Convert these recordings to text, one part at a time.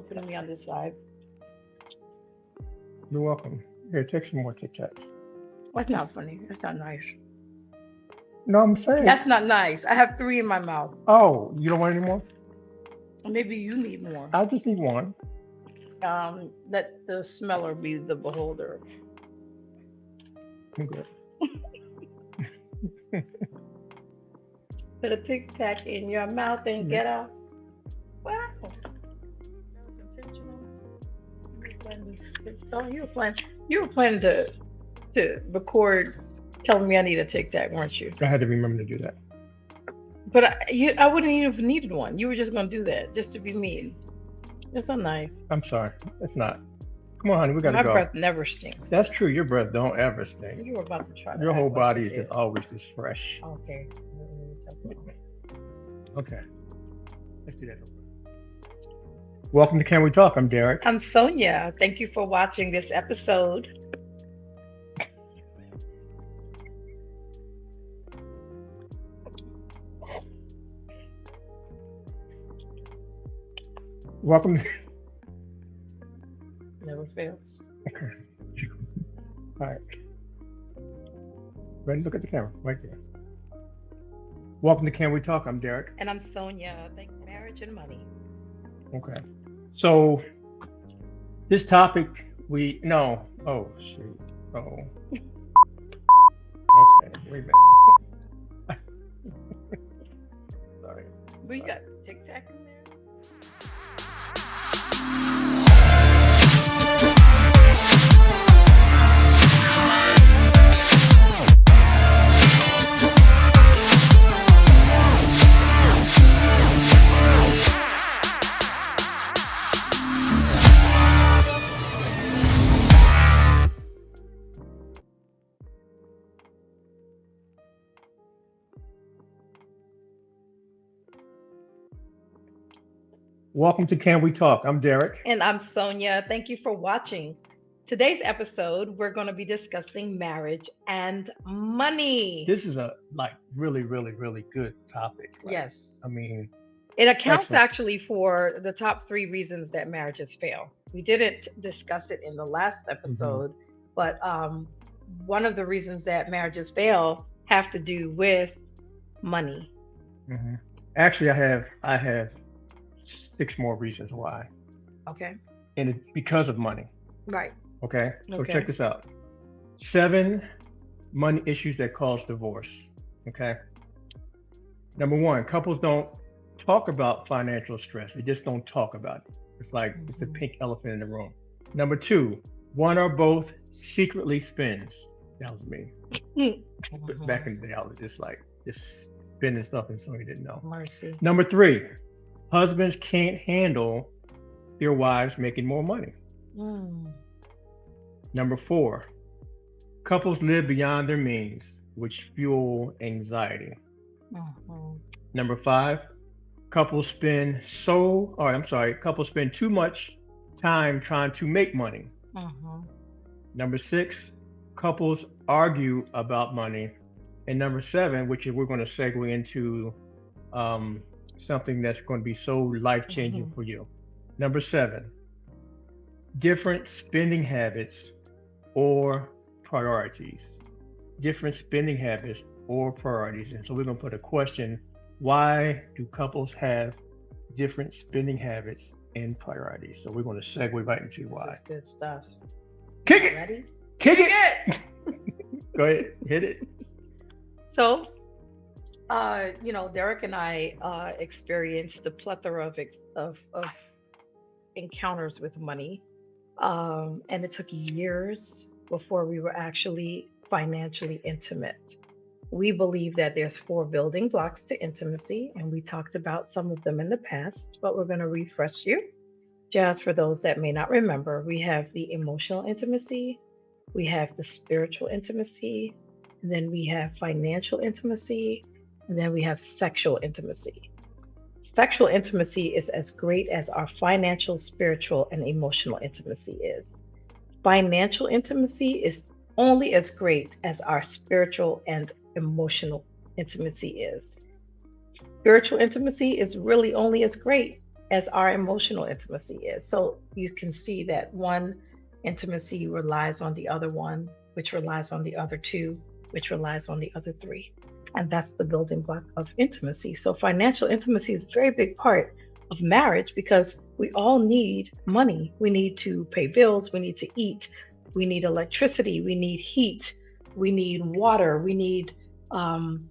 putting me on this side. You're welcome. Here, take some more Tic Tacs. That's not funny. That's not nice. No, I'm saying. That's not nice. I have three in my mouth. Oh, you don't want any more? Maybe you need more. I just need one. Let the smeller be the beholder. I'm good. Put a tic tac in your mouth and Yeah. get out. Wow. That was intentional. You were planning oh, you were planning to record telling me I need a tic tac, weren't you? I had to remember to do that. But I wouldn't even have needed one. You were just gonna do that just to be mean. It's not nice. I'm sorry. It's not. Come on, honey. We gotta My go. breath never stinks. That's true. Your breath don't ever stink. You were about to try to Your act whole like body it is did. just always just fresh. Okay. Okay. Let's do that. Welcome to Can We Talk? I'm Derek. I'm Sonia. Thank you for watching this episode. Welcome. Never fails. Okay. All right. Ready? Look at the camera right there. Welcome to Can We Talk? I'm Derek. And I'm Sonia. Thank marriage and money. Okay. So this topic we no. Oh shoot. Oh. Okay. Wait a minute. Sorry. But you got tic tac in there? Welcome to Can We Talk? I'm Derek. And I'm Sonia. Thank you for watching. Today's episode, we're going to be discussing marriage and money. This is a really, really, really good topic. Yes. I mean, It accounts excellent. actually for the top 3 reasons that marriages fail. We didn't discuss it in the last episode, but one of the reasons that marriages fail have to do with money. Actually, I have 6 more reasons why, Okay. and it's because of money. Right. Okay. So Okay. check this out. 7 money issues that cause divorce. Okay. Number 1, couples don't talk about financial stress. They just don't talk about it. It's like it's the pink elephant in the room. Number 2, one or both secretly spends. That was me. But back in the day, I was just spending stuff and somebody didn't know. Mercy. Number 3, husbands can't handle their wives making more money. Number 4, couples live beyond their means, which fuel anxiety. Number 5, couples spend too much time trying to make money. Number 6, couples argue about money. And number 7, which we're going to segue into something that's going to be so life-changing for you. Number 7, different spending habits or priorities. Different spending habits or priorities. And so we're going to put a question: why do couples have different spending habits and priorities? So we're going to segue right into why. This is good stuff. Kick it! Ready? Kick it! Go ahead, hit it. So, Derek and I experienced a plethora of encounters with money, and it took years before we were actually financially intimate. We believe that there's 4 building blocks to intimacy, and we talked about some of them in the past, but we're going to refresh you. Just for those that may not remember, we have the emotional intimacy, we have the spiritual intimacy, and then we have financial intimacy, and then we have sexual intimacy. Sexual intimacy is as great as our financial, spiritual, and emotional intimacy is. Financial intimacy is only as great as our spiritual and emotional intimacy is. Spiritual intimacy is really only as great as our emotional intimacy is. So you can see that one intimacy relies on the other one, which relies on the other two, which relies on the other three. And that's the building block of intimacy. So financial intimacy is a very big part of marriage because we all need money. We need to pay bills, we need to eat, we need electricity, we need heat, we need water, we need um,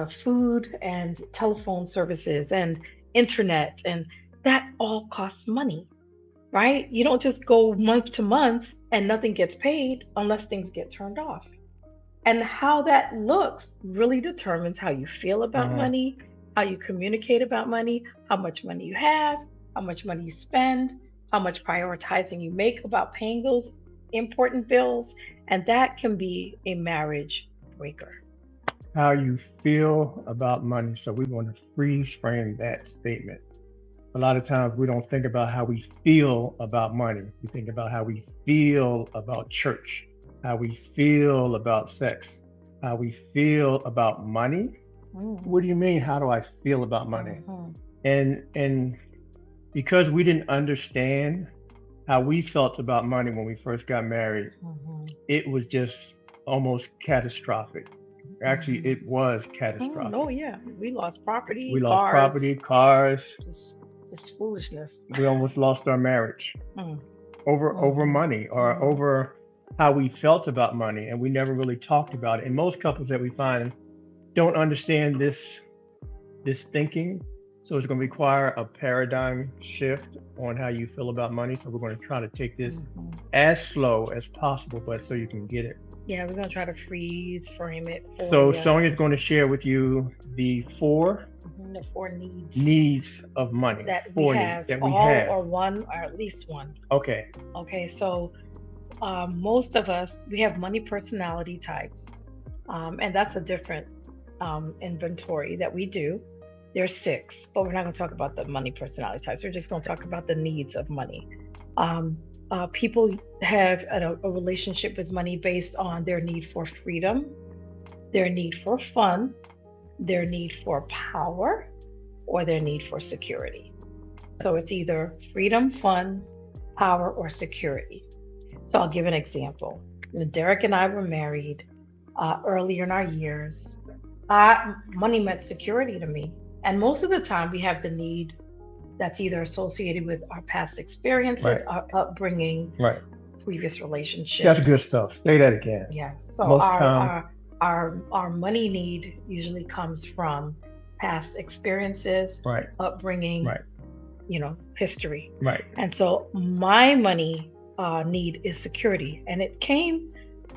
food and telephone services and internet, and that all costs money, right? You don't just go month to month and nothing gets paid unless things get turned off. And how that looks really determines how you feel about Uh-huh. money, how you communicate about money, how much money you have, how much money you spend, how much prioritizing you make about paying those important bills. And that can be a marriage breaker. How you feel about money. So we want to freeze frame that statement. A lot of times we don't think about how we feel about money. We think about how we feel about church, how we feel about sex, how we feel about money. Mm, What do you mean? How do I feel about money? mhm, And because we didn't understand how we felt about money when we first got married, mhm, it was just almost catastrophic. Actually, mhm. it was Oh catastrophic. yeah, we lost We property, lost cars, property, cars. just just foolishness. We almost lost our marriage Mm, over mhm, money or mhm, over how we felt about money, and we never really talked about it. And most couples that we find don't understand this thinking. So it's going to require a paradigm shift on how you feel about money. So we're going to try to take this mhm. as slow as possible, but so you can get it. Yeah, we're gonna try to freeze frame it for So you. Sonia is going to share with you the four The four needs needs of money, that we four needs have, that we all have. or one, or at least one. Okay. Okay, so most of us we have money personality types, and that's a different inventory that we do. There's six, but we're not going to talk about the money personality types. We're just going to talk about the needs of money. Um, People have a relationship with money based on their need for freedom, their need for fun, their need for power, or their need for security. So it's either freedom, fun, power, or security. So I'll give an example. When Derek and I were married earlier in our years, money meant security to me. And most of the time, we have the need that's either associated with our past experiences, Right. our upbringing, Right. previous That's good relationships. stuff. Say that again. Yeah. So Most time. our money need usually comes from past experiences, Right. upbringing, Right. history. Right. And so my money need is security, and it came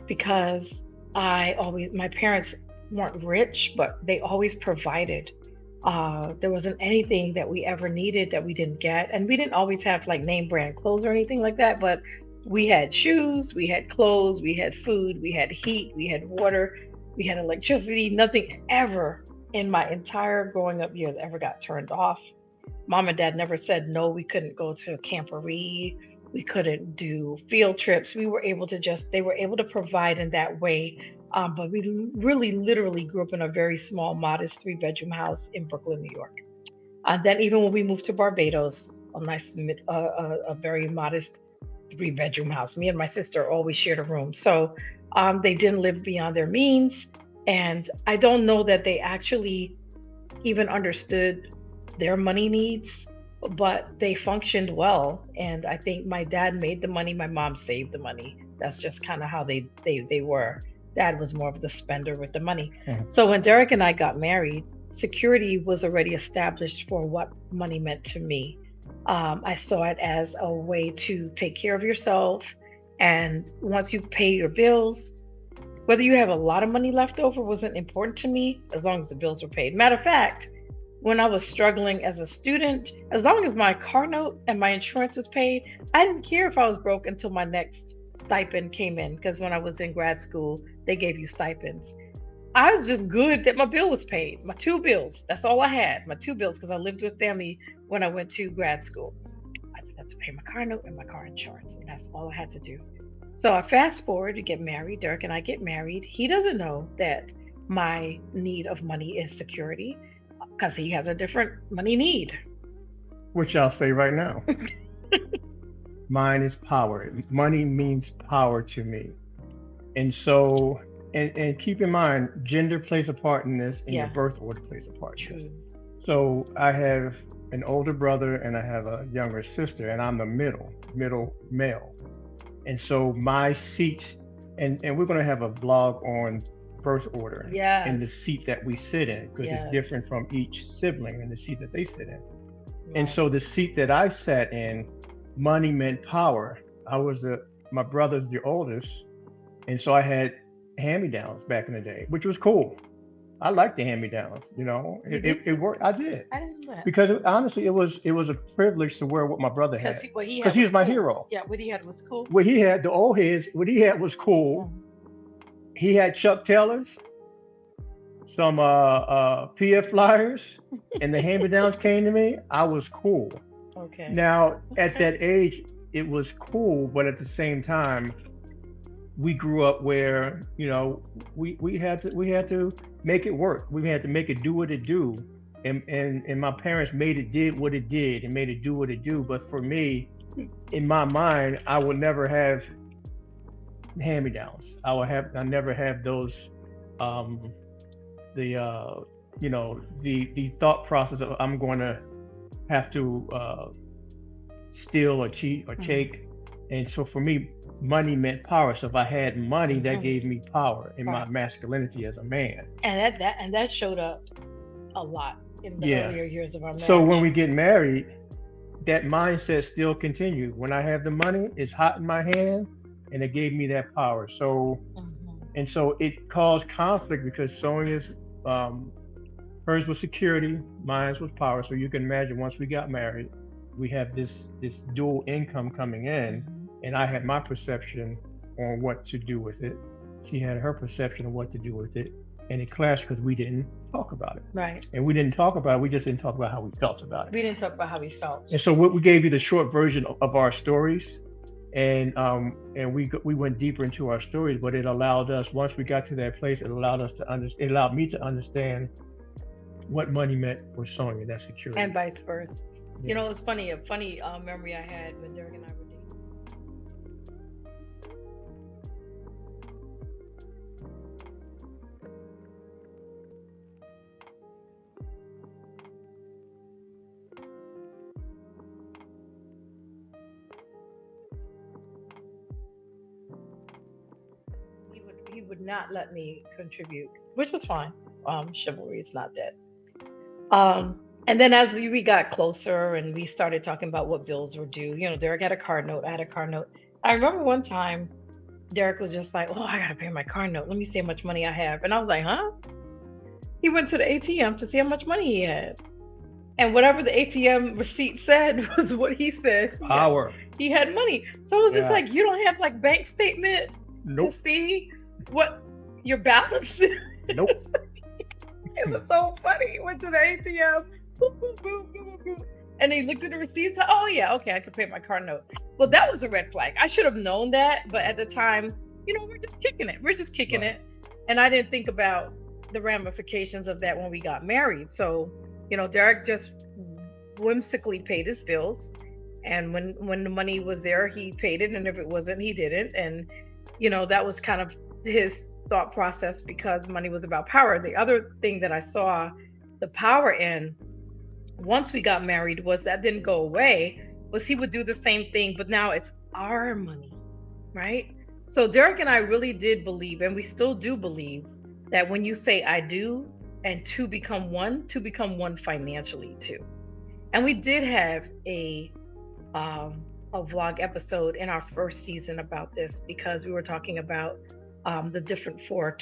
because my parents weren't rich, but they always provided. There wasn't anything that we ever needed that we didn't get, and we didn't always have like name brand clothes or anything like that, but we had shoes, we had clothes, we had food, we had heat, we had water, we had electricity. Nothing ever in my entire growing up years ever got turned off. Mom and dad never said no, we couldn't go to a camporee, we couldn't do field trips. We were able to just, they were able to provide in that way. But we really literally grew up in a very small, modest three-bedroom house in Brooklyn, New York. And then even when we moved to Barbados, a very modest three-bedroom house. Me and my sister always shared a room. So they didn't live beyond their means. And I don't know that they actually even understood their money needs, but they functioned well. And I think my dad made the money, my mom saved the money. That's just kind of how they were. Dad was more of the spender with the money. Mhm. So when Derek and I got married, security was already established for what money meant to me. I saw it as a way to take care of yourself. And once you pay your bills, whether you have a lot of money left over wasn't important to me as long as the bills were paid. Matter of fact, when I was struggling as a student, as long as my car note and my insurance was paid, I didn't care if I was broke until my next stipend came in. Because when I was in grad school, they gave you stipends. I was just good that my bill was paid. My two bills. That's all I had. My two bills, because I lived with family when I went to grad school. I just had to pay my car note and my car insurance, and that's all I had to do. So I fast forward to get married. Derek and I get married. He doesn't know that my need of money is security because he has a different money need. which I'll say right now. Mine is power. Money means power to me. And so, and keep in mind, gender plays a part in this, and your Yeah, birth order plays a part in this. true. So I have an older brother and I have a younger sister, and I'm the middle male. And so my seat, and we're going to have a blog on birth order and the Yes, seat that we sit in because it's yes, different from each sibling and the seat that they sit in. And right. so the seat that I sat in, money meant power. I was my brother's the oldest, and so I had hand-me-downs back in the day, which was cool. I liked the hand-me-downs, You it did? worked. I did I didn't know that. because honestly, it was a privilege to wear what my brother Because had what he because had he was was my cool. hero. Yeah, what he had was cool. What he had, the old heads, what he had was cool. Mm. He had Chuck Taylors, some PF Flyers, and the hand-me-downs came to me. I was cool. Okay. Now, at Okay. that age, it was cool, but at the same time, we grew up where we had to make it work. We had to make it do what it do, and my parents made it did what it did and made it do what it do. But for me, in my mind, I would never have hand-me-downs. I never have those um the the thought process of I'm going to have to steal or cheat or Mhm. take. And so for me, money meant power. So if I had money, that Mhm. gave me power in my Right. masculinity as a man. And that showed up a lot in the Yeah. earlier years of our So when marriage. we get married, that mindset still continued. When I have the money, it's hot in my hand, and it gave me that power. So Mhm. and so it caused conflict because Sonia's um, hers was security, mine was power. So you can imagine once we got married, we have this dual income coming in, Mhm. and I had my perception on what to do with it. She had her perception of what to do with it, and it clashed because we didn't talk about it. Right. And we didn't talk about it. We just didn't talk about how we felt about it. We didn't talk about how we felt. And so we gave you the short version of our stories, and we went deeper into our stories. But it allowed us once we got to that place, it allowed us to understand. It allowed me to understand what money meant for Sonya, that And security. vice versa. Yeah. It's funny, a funny memory I had when Derek and I were dating. He would not let me contribute, which was fine. Chivalry is not dead. And then as we got closer and we started talking about what bills were due, Derek had a car note, I had a car note. I remember one time Derek was just like, "Oh, I gotta pay my car note. Let me see how much money I have." And I was like, "Huh?" He went to the ATM to see how much money he had. And whatever the ATM receipt said was what he said. Power. He had money. So I was just Yeah. like, "You don't have like bank statement to Nope. see what your balance is?" Nope. It was so funny. He went to the ATM, boop, boop, boop, boop, boop, boop, and he looked at the receipts. Oh yeah, okay, I could pay my car note. Well, that was a red flag. I should have known that, but at the time, we're just kicking it. We're just kicking Right. it, and I didn't think about the ramifications of that when we got married. So, Derek just whimsically paid his bills, and when the money was there, he paid it, and if it wasn't, he didn't. And that was kind of his thought process because money was about power. The other thing that I saw the power in once we got married was that didn't go away, was he would do the same thing, but now it's our money, right? So Derek and I really did believe, and we still do believe, that when you say I do and two become one financially too. And we did have um, a vlog episode in our first season about this because we were talking about the different four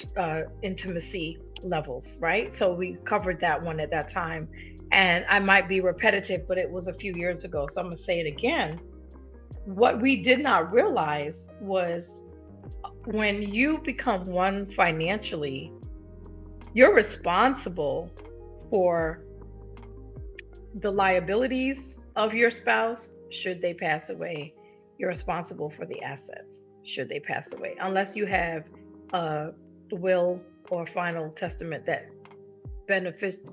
intimacy levels, right? So we covered that one at that time. And I might be repetitive, but it was a few years ago. So I'm going to say it again. What we did not realize was when you become one financially, you're responsible for the liabilities of your spouse should they pass away. You're responsible for the assets should they pass away, unless you have a will or final testament that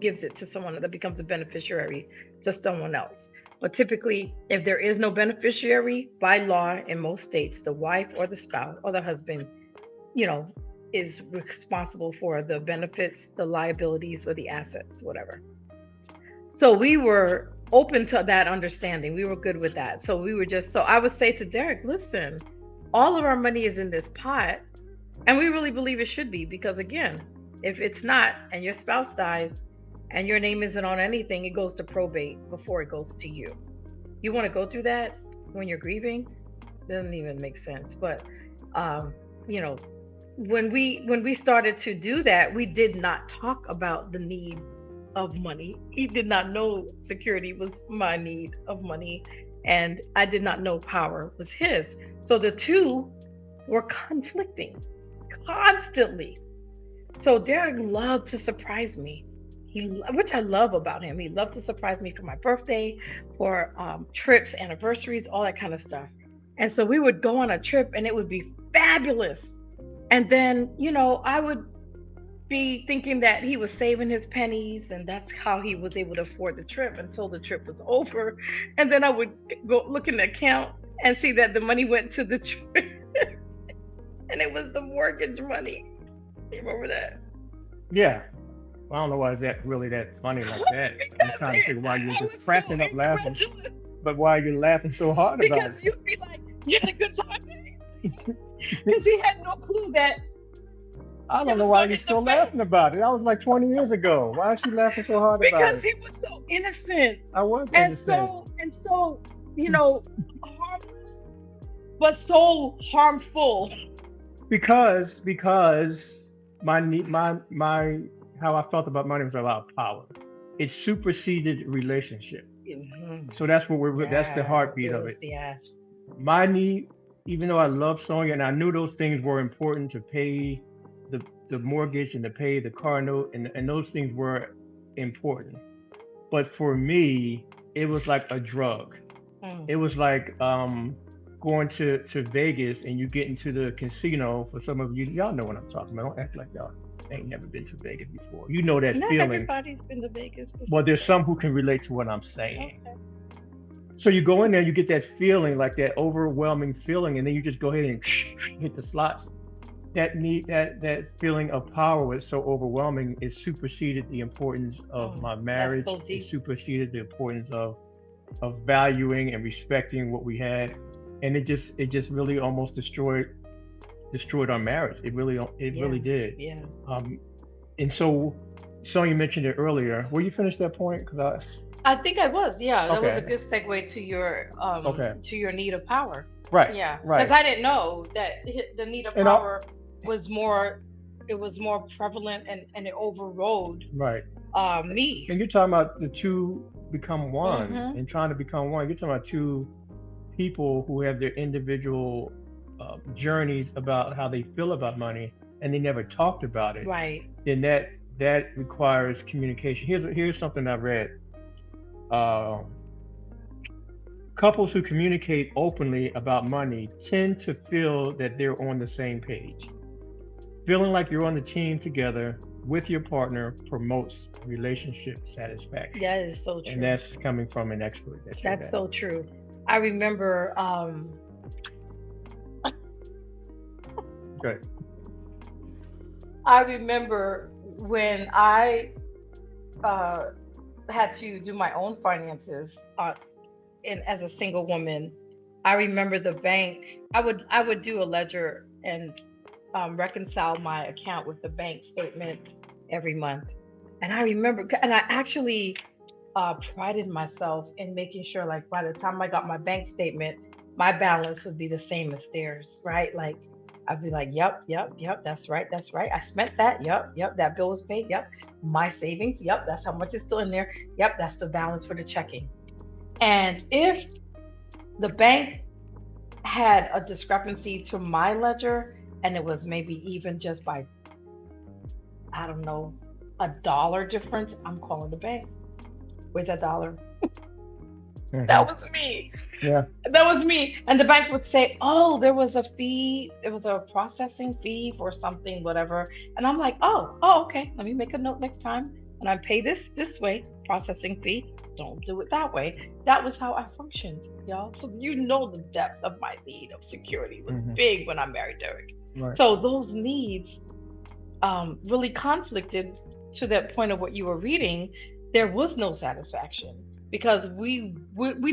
gives it to someone that becomes a beneficiary to someone else. But typically, if there is no beneficiary by law in most states, the wife or the spouse or the husband, you know, is responsible for the benefits, the liabilities, or the assets, whatever. So we were open to that understanding. We were good with that. So we were just, so I would say to Derek, listen, all of our money is in this pot. And we really believe it should be because, again, if it's not and your spouse dies and your name isn't on anything, it goes to probate before it goes to you. You want to go through that when you're grieving? Doesn't even make sense. But, um, you know, when we started to do that, we did not talk about the need of money. He did not know security was my need of money, and I did not know power was his. So the two were conflicting constantly. So Derek loved to surprise me. Which I love about him. He loved to surprise me for my birthday, for trips, anniversaries, all that kind of stuff. And so we would go on a trip, and it would be fabulous. And then, I would be thinking that he was saving his pennies, and that's how he was able to afford the trip until the trip was over. And then I would go look in the account and see that the money went to the trip, and it was the mortgage money. You remember that? Yeah. Well, I don't know why is that really that funny like that. I'm Because trying to figure why you're I just was so cracking up laughing, incredulous. but why you're laughing so hard about Because it. you'd be like, you had a good time. Because he had no clue that I it don't know was why going to you're hit the still bank. laughing about it. That was like 20 years ago. Why is she laughing so hard about Because it? he was so innocent I was and innocent. so harmless, but so harmful. Because my need my how I felt about money was about power. It superseded relationship. Mhm. So that's the Yeah, heartbeat it of was, it. yes. My need, even though I love sewing and I knew those things were important to pay the mortgage and to pay the car note, and those things were important. But for me, it was like a drug. Mm. It was like going to Vegas and you get into the casino. For some of you, y'all know what I'm talking about. Don't act like y'all ain't never been to Vegas before. You know that Not feeling. everybody's been to Vegas Well, before. there's some who can relate to what I'm saying. Okay. So you go in there, you get that feeling, like that overwhelming feeling, and then you just go ahead and hit the slots. That feeling of power was so overwhelming. It superseded the importance of my That's marriage. so It deep. superseded the importance of valuing and respecting what we had, and it just really almost destroyed our marriage. It really Yeah. did. Yeah. Um, and so, Sonya mentioned it earlier. Will you finish that point? I think I was. Yeah, that was a Okay, good segue okay, to your need of power. right, Yeah, because right, I didn't know that the need of and power was more it was more prevalent, and it overrode right. me. And you're talking about the two become one Mhm. and trying to become one. You're talking about two people who have their individual journeys about how they feel about money, and they never talked about it. Right. Then that requires communication. Here's something I read. Uh, Couples who communicate openly about money tend to feel that they're on the same page. Feeling like you're on the team together with your partner promotes relationship satisfaction. That is so And true. that's coming from an expert that shared That's that. so true. I remember Good. I remember when I uh had to do my own finances and as a single woman. I remember the bank. I would do a ledger and reconcile my account with the bank statement every month. And I remember, and I actually prided myself in making sure, like, by the time I got my bank statement, my balance would be the same as theirs, right? Like, I'd be like, yep, yep, yep, that's right. I spent that. Yep, yep, that bill was paid. Yep, my savings. Yep, that's how much is still in there. Yep, that's the balance for the checking. And if the bank had a discrepancy to my ledger, and it was maybe even just by, I don't know, $1 difference, I'm calling the bank. Where's that dollar? Hmm. That was me. Yeah. That was me. And the bank would say, oh, there was a fee. There was a processing fee for something, whatever. And I'm like, oh, okay. Let me make a note next time. And I pay this way, processing fee. don't do it that way. That was how I functioned, y'all. So you know the depth of my need of security was Hmm. big when I married Derek. Right. So those needs really conflicted to that point of what you were reading. There was no satisfaction because we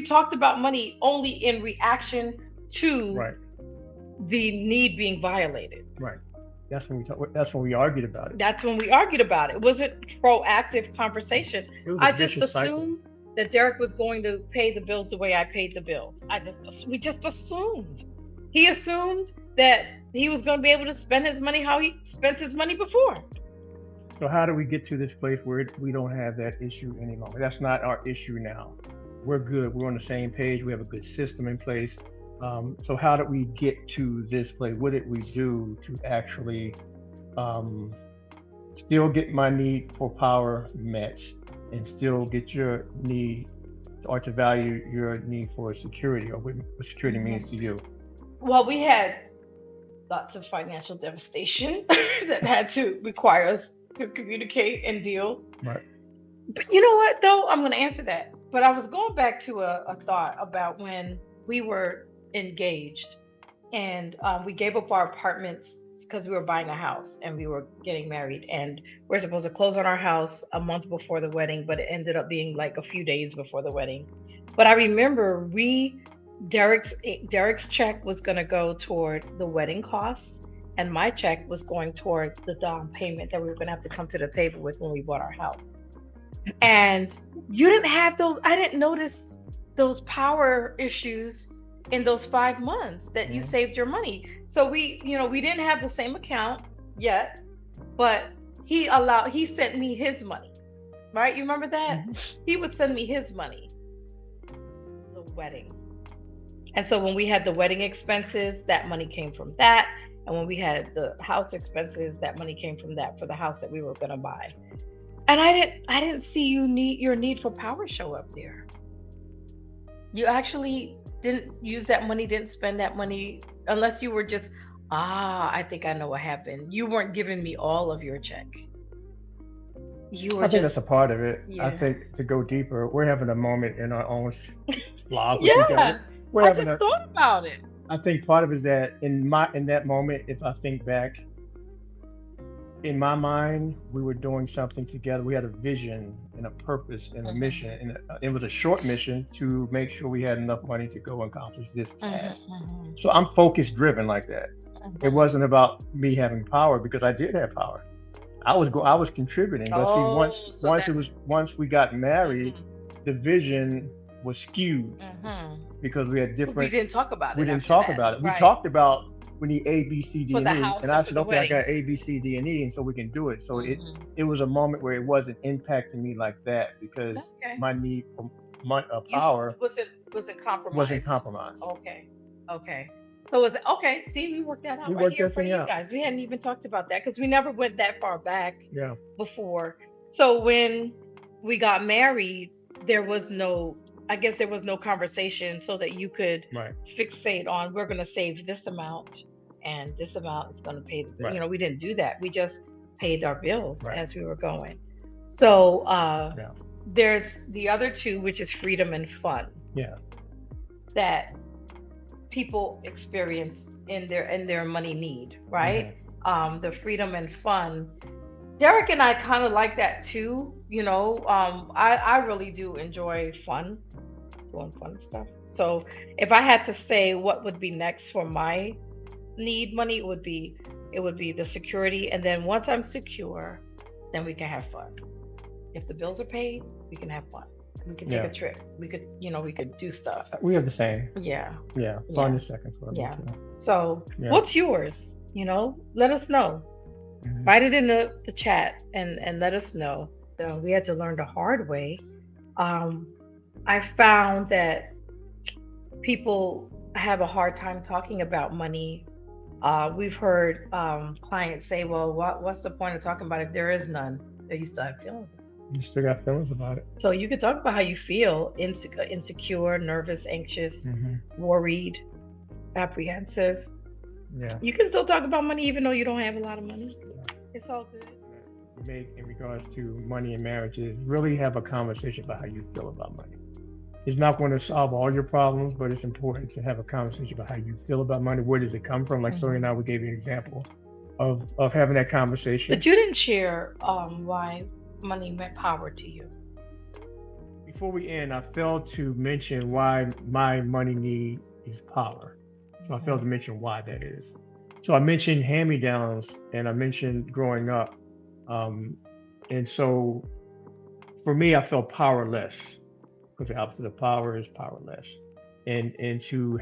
talked about money only in reaction to Right. the need being violated. Right. That's when we talk. That's when we argued about it. That's when we argued about it. It wasn't proactive conversation. It was a I just vicious cycle. assumed that Derek was going to pay the bills the way I paid the bills. We just assumed. He assumed that he was going to be able to spend his money how he spent his money before. So how do we get to this place where we don't have that issue any longer? That's not our issue now. We're good. We're on the same page. We have a good system in place. So how did we get to this place? What did we do to actually um, still get my need for power met and still get your need or to value your need for security or what security means to Mhm. you? Well, we had lots of financial devastation that had to require us to communicate and deal. Right. But you know what, though? I'm going to answer that. But I was going back to a thought about when we were engaged and we gave up our apartments because we were buying a house and we were getting married. And we're supposed to close on our house a month before the wedding, but it ended up being like a few days before the wedding. But I remember Derek's check was going to go toward the wedding costs, and my check was going toward the down payment that we were going to have to come to the table with when we bought our house. And you didn't have those. I didn't notice those power issues in those 5 months that you Mhm. saved your money. So we didn't have the same account yet, but he sent me his money, right? You remember that? Mhm. He would send me his money, the wedding. And so when we had the wedding expenses, that money came from that. And when we had the house expenses, that money came from that for the house that we were going to buy. And I didn't see your need for power show up there. You actually didn't use that money, didn't spend that money unless you were just, I think I know what happened. You weren't giving me all of your check. You were I think that's just, a part of it. I yeah. think to go deeper, we're having a moment in our own slog with each other. Yeah. We're I having just a. thought about it. I think part of it is that in that moment, if I think back, in my mind, we were doing something together. We had a vision and a purpose and a mission, Mhm. and it was a short mission to make sure we had enough money to go accomplish this Mhm. task. Mhm. So I'm focus driven like that. It Mhm. wasn't about me having power because I did have power. I was contributing, but see, Oh, so that. once we got married, Mhm. the vision was skewed Mhm. because we had We different. didn't talk about We it didn't after talk that. about it. We Right. talked about we need A, B, C, For D, and the E, and house I and for said, the okay, I wedding. got A, B, C, D, and E, and so we can do it. So Mhm. it was a moment where it wasn't impacting me like that because Okay. my need for money, You power wasn't wasn't compromised. compromised. Okay. Okay. So was it okay? See, we worked that We out right worked here in that front thing of you out. guys. We hadn't even talked about that because we never went that far back Yeah. before. So when we got married, there was no, I guess there was no conversation so that you could Right. fixate on we're going to save this amount and this amount is going to pay the bill. Right. We didn't do that. We just paid our bills Right. as we were going. So Yeah. there's the other two, which is freedom and fun Yeah. that people experience in their money need, right? Hmm. The freedom and fun. Derek and I kind of like that too. I really do enjoy fun, doing fun stuff. So if I had to say what would be next for my need money, it would be the security, and then once I'm secure, then we can have fun. If the bills are paid, we can have fun. We could take a Yeah. trip. We could do stuff. We have the same. Yeah. Yeah. It's on Yeah. your second for me Yeah. too. So, Yeah. what's yours? Let us know. Hmm. Write it in the chat and let us know. So, we had to learn the hard way. Um, I found that people have a hard time talking about money. We've heard clients say, "Well, what's the point of talking about it if there is none?" They used to have feelings. You still got feelings about it. So you could talk about how you feel: insecure, nervous, anxious, Hmm. worried, apprehensive. Yeah. You can still talk about money even though you don't have a lot of money. It's all good. make in regards to money and marriage is really have a conversation about how you feel about money. It's not going to solve all your problems, but it's important to have a conversation about how you feel about money. Where does it come from? Like Sonia and I, we gave you an example of having that conversation. But you didn't share why money meant power to you. Before we end, I failed to mention why my money need is power. So I failed to Mhm. mention why that is. So I mentioned hand-me-downs and I mentioned growing up. Um, and so for me, I felt powerless because the opposite of power is powerless. And to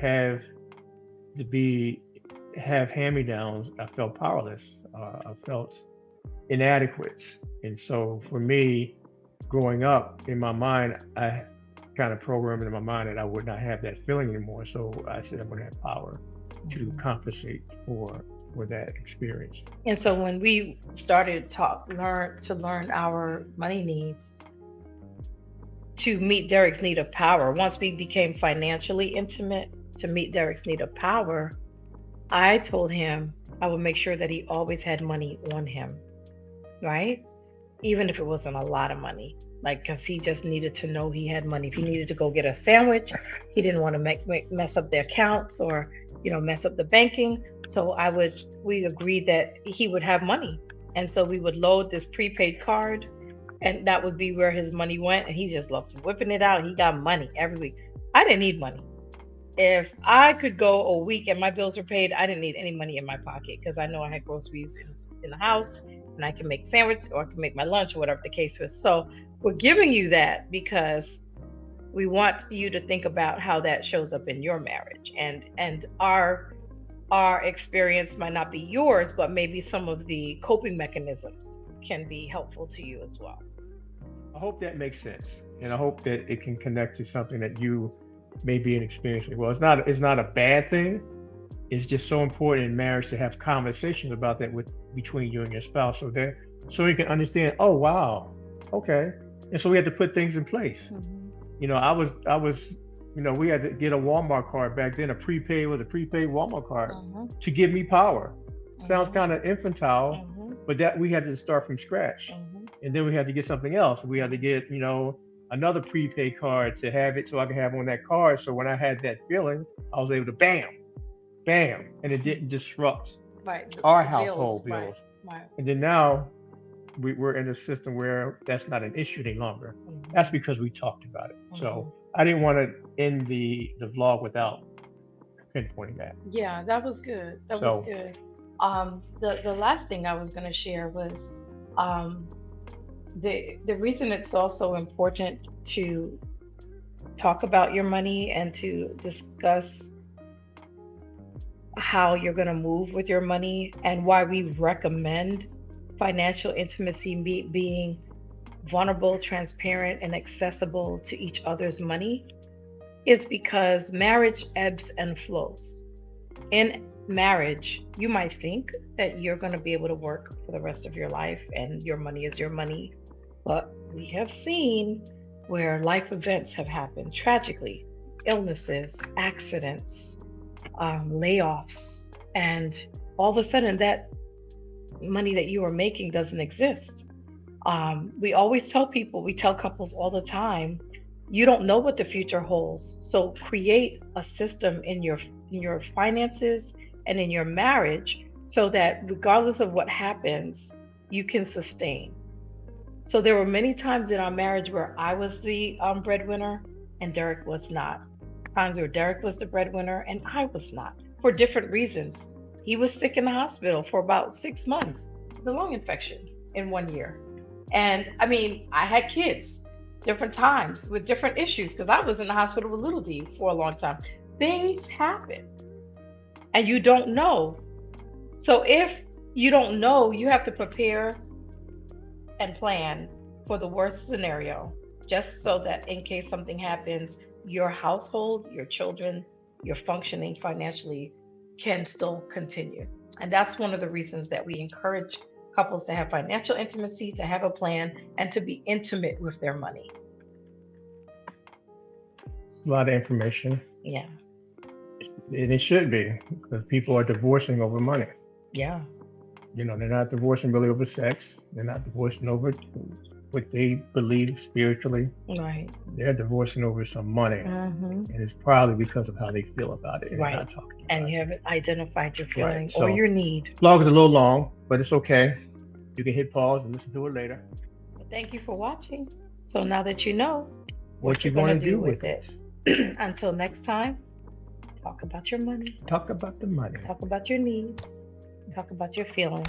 be have hand-me-downs, I felt powerless. I felt inadequate. And so for me, growing up in my mind, I kind of programmed in my mind that I would not have that feeling anymore. So I said I'm going to have power to Mhm. compensate for that experience. And so when we started learn our money needs to meet Derek's need of power, once we became financially intimate to meet Derek's need of power, I told him I would make sure that he always had money on him, right? Even if it wasn't a lot of money, like because he just needed to know he had money. If he needed to go get a sandwich, he didn't want to mess up the accounts or mess up the banking. So we agreed that he would have money, and so we would load this prepaid card, and that would be where his money went. And he just loved whipping it out. He got money every week. I didn't need money. If I could go a week and my bills were paid, I didn't need any money in my pocket because I know I had groceries in the house and I can make sandwich or I can make my lunch or whatever the case was. So we're giving you that because we want you to think about how that shows up in your marriage, and our experience might not be yours, but maybe some of the coping mechanisms can be helpful to you as well. I hope that makes sense, and I hope that it can connect to something that you may be experiencing. Well, it's not a bad thing. It's just so important in marriage to have conversations about that with between you and your spouse, so you can understand. Oh, wow, okay, and so we had to put things in place. Hmm. I was, we had to get a Walmart card back then, a prepaid Walmart card Hmm. to give me power. Sounds Hmm. kind of infantile, Hmm. but that we had to start from scratch. Hmm. And then we had to get something else. We had to get, another prepaid card to have it so I could have on that card. So when I had that feeling, I was able to bam, bam, and it didn't disrupt Right, our the bills, household right, bills. right. And then now we're in a system where that's not an issue any longer. That's Mhm, because we talked about it. So mhm. I didn't want to end the vlog without pinpointing that. Yeah, that was good. That was So good. The last thing I was going to share was um, the reason it's also important to talk about your money and to discuss how you're going to move with your money and why we recommend financial intimacy being vulnerable, transparent, and accessible to each other's money is because marriage ebbs and flows. In marriage, you might think that you're going to be able to work for the rest of your life and your money is your money. But we have seen where life events have happened tragically, illnesses, accidents, layoffs, and all of a sudden that money that you are making doesn't exist. We always tell people, we tell couples all the time, you don't know what the future holds. So create a system in your finances and in your marriage so that regardless of what happens, you can sustain. So there were many times in our marriage where I was the breadwinner and Derek was not. Times where Derek was the breadwinner and I was not for different reasons. He was sick in the hospital for about 6 months, the lung infection in 1 year. And I mean, I had kids different times with different issues because I was in the hospital with little D for a long time. Things happen and you don't know. So if you don't know, you have to prepare and plan for the worst scenario, just so that in case something happens, your household, your children, your functioning financially can still continue. And that's one of the reasons that we encourage couples to have financial intimacy, to have a plan, and to be intimate with their money. it's a lot of information, Yeah. and it should be because people are divorcing over money. Yeah. They're not divorcing really over sex. They're not divorcing over what they believe spiritually. Right. They're divorcing over some money. Mm-hmm. And it's probably because of how they feel about it, and they're Right. not talking And about you it. haven't identified your Right. feeling or So, your need. vlog is a little long, but it's okay. You can hit pause and listen to it later. But thank you for watching. So now that you know what What you're you're going going to to do do with with it. it. Until next time, talk about your money, Talk about the money. talk about your needs, talk about your feelings,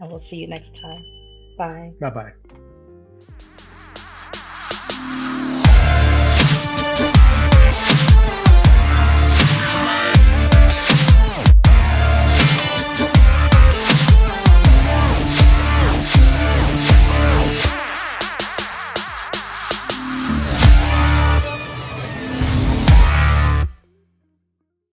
and we'll see you next time. Bye. Bye bye.